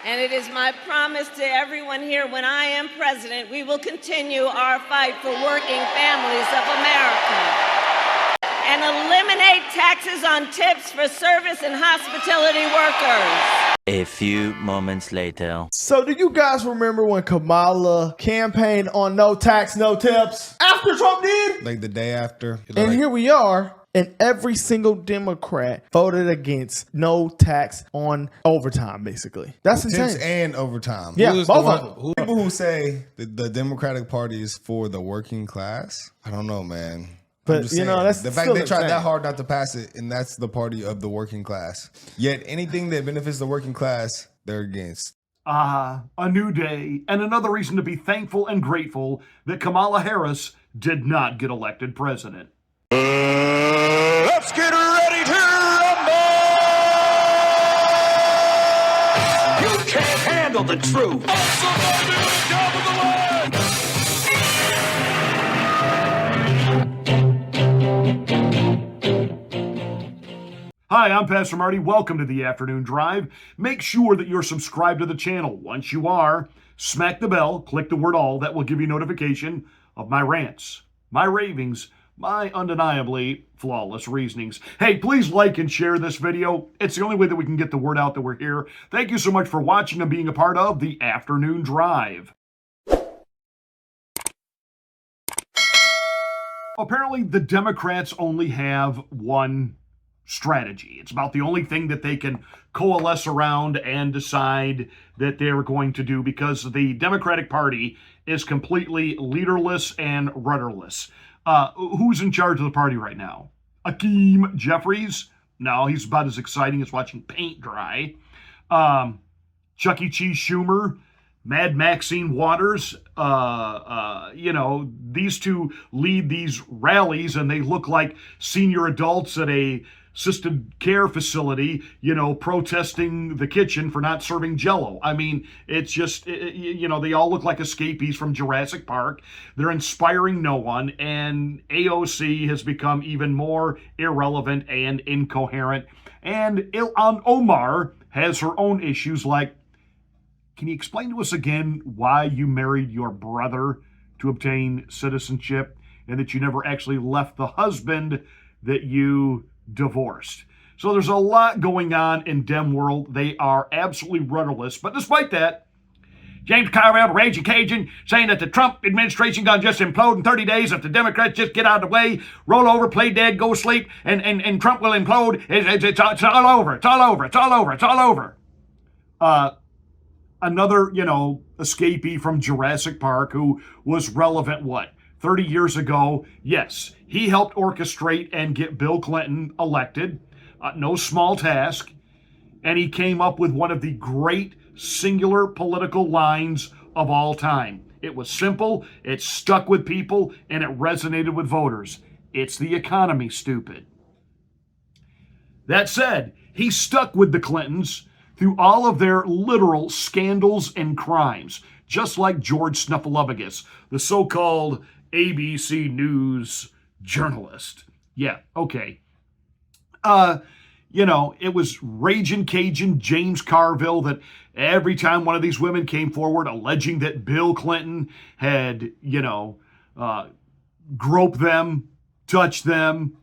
And it is my promise to everyone here, when I am president, we will continue our fight for working families of America and eliminate taxes on tips for service and hospitality workers. A few moments later. So do you guys remember when Kamala campaigned on no tax, no tips? After Trump did? Like the day after. And here we are. And every single Democrat voted against no tax on overtime, basically. That's insane. Tips and overtime. Yeah, both of them. People who say that the Democratic Party is for the working class, I don't know, man. But, you know, that's the fact still they tried insane. that hard not to pass it, and that's the party of the working class. Yet anything that benefits the working class, they're against. A new day, and another reason to be thankful and grateful that Kamala Harris did not get elected president. Let's get ready to rumble! You can't handle the truth! Somebody on the top of the line! Hi, I'm Pastor Marty. Welcome to the Afternoon Drive. Make sure that you're subscribed to the channel. Once you are, smack the bell, click the word all. That will give you notification of my rants, my ravings, my undeniably flawless reasonings. Hey, please like and share this video. It's the only way that we can get the word out that we're here. Thank you so much for watching and being a part of the Afternoon Drive. Apparently, the Democrats only have one strategy. It's about the only thing that they can coalesce around and decide that they're going to do, because the Democratic Party is completely leaderless and rudderless. Who's in charge of the party right now? Hakeem Jeffries? No, he's about as exciting as watching paint dry. Chuck E. Cheese Schumer? Mad Maxine Waters? These two lead these rallies, and they look like senior adults at a assisted care facility, protesting the kitchen for not serving Jell-O. I mean, it's just, they all look like escapees from Jurassic Park. They're inspiring no one, and AOC has become even more irrelevant and incoherent. And Ilhan Omar has her own issues, like, can you explain to us again why you married your brother to obtain citizenship, and that you never actually left the husband that you divorced? So there's a lot going on in Dem world. They are absolutely rudderless. But despite that, James Carville, Raging Cajun, saying that the Trump administration gonna just implode in 30 days if the Democrats just get out of the way, roll over, play dead, go sleep, and Trump will implode. It's all over. It's all over. It's all over. It's all over. Another, escapee from Jurassic Park who was relevant, 30 years ago? Yes, he helped orchestrate and get Bill Clinton elected. No small task. And he came up with one of the great singular political lines of all time. It was simple, it stuck with people, and it resonated with voters. It's the economy, stupid. That said, he stuck with the Clintons through all of their literal scandals and crimes, just like George Snuffleupagus, the so-called ABC News journalist. Yeah, okay. It was Raging Cajun James Carville that every time one of these women came forward alleging that Bill Clinton had, groped them, touched them,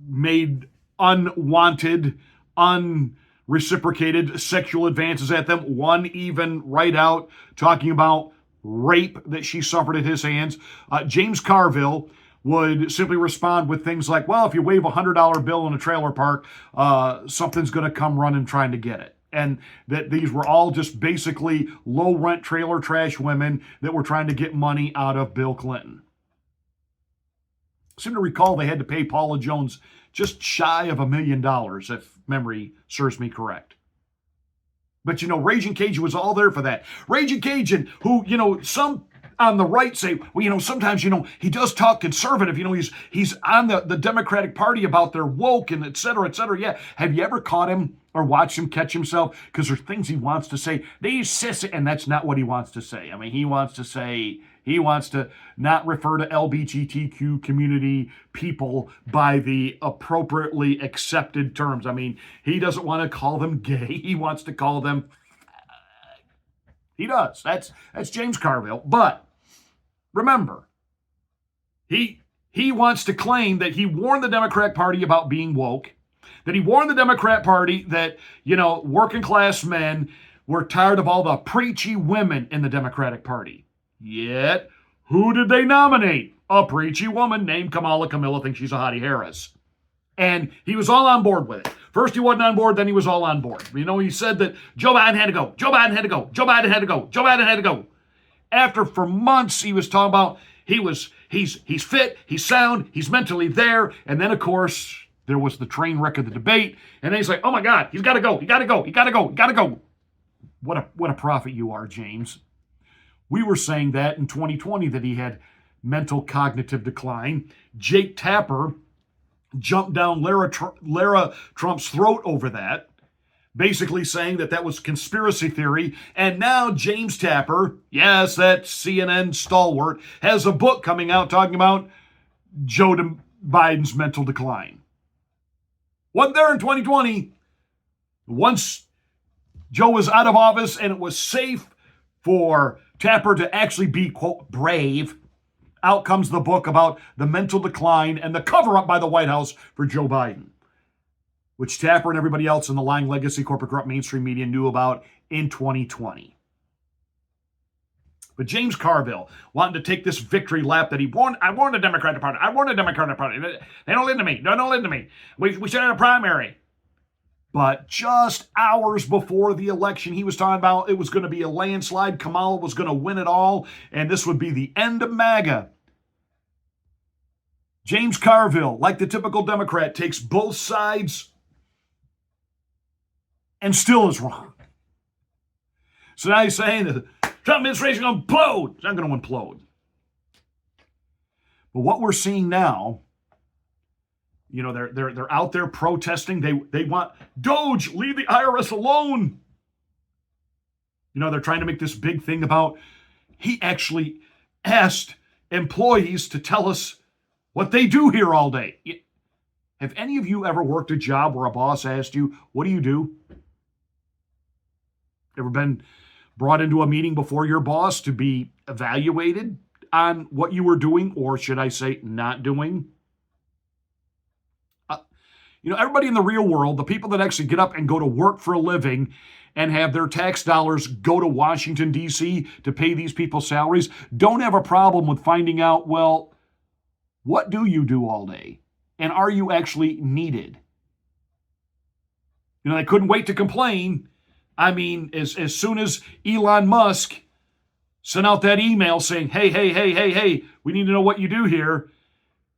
made unwanted, unreciprocated sexual advances at them, one even right out talking about rape that she suffered at his hands. James Carville would simply respond with things like, well, if you wave a $100 bill in a trailer park, something's going to come running trying to get it. And that these were all just basically low-rent trailer trash women that were trying to get money out of Bill Clinton. I seem to recall they had to pay Paula Jones just shy of $1 million, if memory serves me correct. But, Raging Cajun was all there for that. Raging Cajun, who, some on the right say, well, sometimes, he does talk conservative. He's on the Democratic Party about their woke and et cetera, et cetera. Yeah. Have you ever caught him or watched him catch himself? Because there's things he wants to say. These sissy, and that's not what he wants to say. I mean, he wants to say, He wants to not refer to LGBTQ community people by the appropriately accepted terms. I mean, he doesn't want to call them gay. He wants to call them. He does. That's James Carville. But remember, he wants to claim that he warned the Democratic Party about being woke, that he warned the Democrat Party that, working class men were tired of all the preachy women in the Democratic Party. Yet, who did they nominate? A preachy woman named Kamala. Camilla thinks she's a hottie Harris. And he was all on board with it. First he wasn't on board, then he was all on board. He said that Joe Biden had to go. Joe Biden had to go. Joe Biden had to go. Joe Biden had to go. After for months he was talking about he's fit, he's sound, he's mentally there. And then of course there was the train wreck of the debate. And then he's like, oh my God, he's got to go. He got to go. He got to go. He got to go. What a prophet you are, James. We were saying that in 2020 that he had mental cognitive decline. Jake Tapper jumped down Lara Trump's throat over that, basically saying that was conspiracy theory. And now James Tapper, yes, that CNN stalwart, has a book coming out talking about Joe Biden's mental decline. Wasn't there in 2020. Once Joe was out of office and it was safe for Tapper to actually be, quote, brave, out comes the book about the mental decline and the cover-up by the White House for Joe Biden, which Tapper and everybody else in the lying legacy, corporate, corrupt mainstream media knew about in 2020. But James Carville wanting to take this victory lap that I warned the Democratic Party. I warned the Democratic Party. They don't listen to me. They don't listen to me. We should have a primary. But just hours before the election, he was talking about it was going to be a landslide. Kamala was going to win it all, and this would be the end of MAGA. James Carville, like the typical Democrat, takes both sides and still is wrong. So now he's saying the Trump administration is going to implode. It's not going to implode. But what we're seeing now, they're out there protesting. They want DOGE, leave the IRS alone. They're trying to make this big thing about he actually asked employees to tell us what they do here all day. Have any of you ever worked a job where a boss asked you, what do you do? Ever been brought into a meeting before your boss to be evaluated on what you were doing, or should I say not doing? Everybody in the real world, the people that actually get up and go to work for a living and have their tax dollars go to Washington, D.C. to pay these people's salaries, don't have a problem with finding out, well, what do you do all day? And are you actually needed? They couldn't wait to complain. I mean, as soon as Elon Musk sent out that email saying, hey, we need to know what you do here.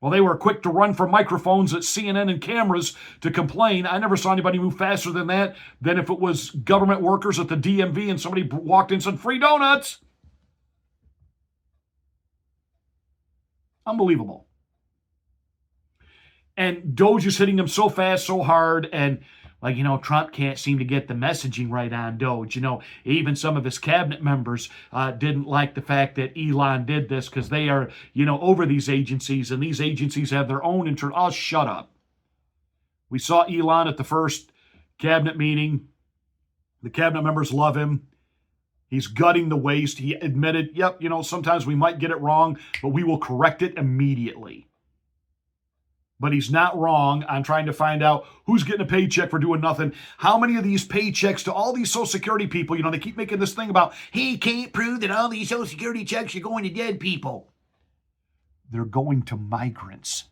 Well, they were quick to run for microphones at CNN and cameras to complain. I never saw anybody move faster than that, than if it was government workers at the DMV and somebody walked in and said, free donuts. Unbelievable. And DOGE is hitting them so fast, so hard, and Trump can't seem to get the messaging right on DOGE. Even some of his cabinet members didn't like the fact that Elon did this because they are, over these agencies, and these agencies have their own internal. Oh, shut up. We saw Elon at the first cabinet meeting. The cabinet members love him. He's gutting the waste. He admitted, yep, sometimes we might get it wrong, but we will correct it immediately. But he's not wrong on trying to find out who's getting a paycheck for doing nothing. How many of these paychecks to all these Social Security people, they keep making this thing about, he can't prove that all these Social Security checks are going to dead people. They're going to migrants.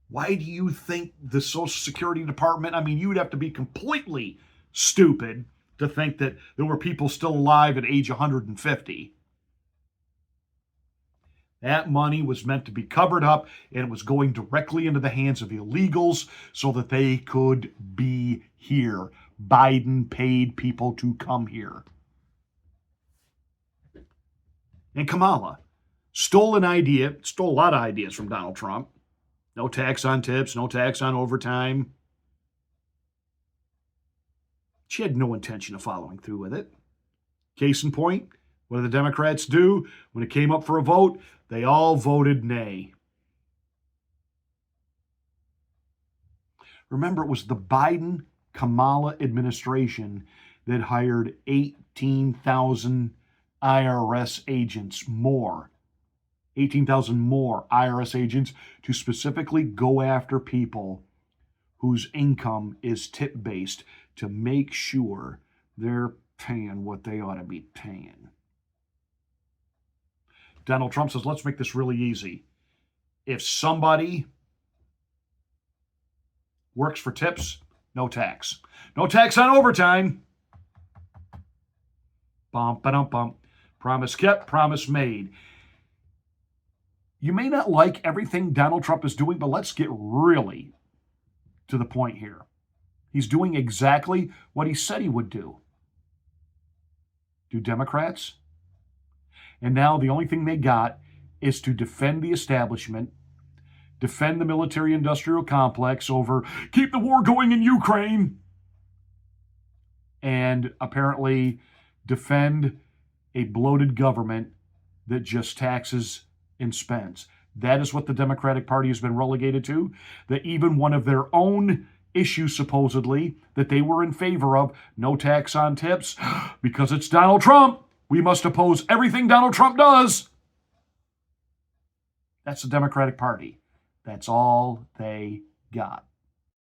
Why do you think the Social Security Department, you'd have to be completely stupid to think that there were people still alive at age 150. That money was meant to be covered up, and it was going directly into the hands of illegals so that they could be here. Biden paid people to come here. And Kamala stole a lot of ideas from Donald Trump. No tax on tips, no tax on overtime. She had no intention of following through with it. Case in point, What did the Democrats do? When it came up for a vote, they all voted nay. Remember, it was the Biden-Kamala administration that hired 18,000 IRS agents more. 18,000 more IRS agents to specifically go after people whose income is tip-based to make sure they're paying what they ought to be paying. Donald Trump says, let's make this really easy. If somebody works for tips, no tax. No tax on overtime. Bum, ba-dum, bum. Promise kept, promise made. You may not like everything Donald Trump is doing, but let's get really to the point here. He's doing exactly what he said he would do. Do Democrats? And now the only thing they got is to defend the establishment, defend the military-industrial complex over keep the war going in Ukraine, and apparently defend a bloated government that just taxes and spends. That is what the Democratic Party has been relegated to, that even one of their own issues, supposedly, that they were in favor of, no tax on tips, because it's Donald Trump. We must oppose everything Donald Trump does. That's the Democratic Party. That's all they got.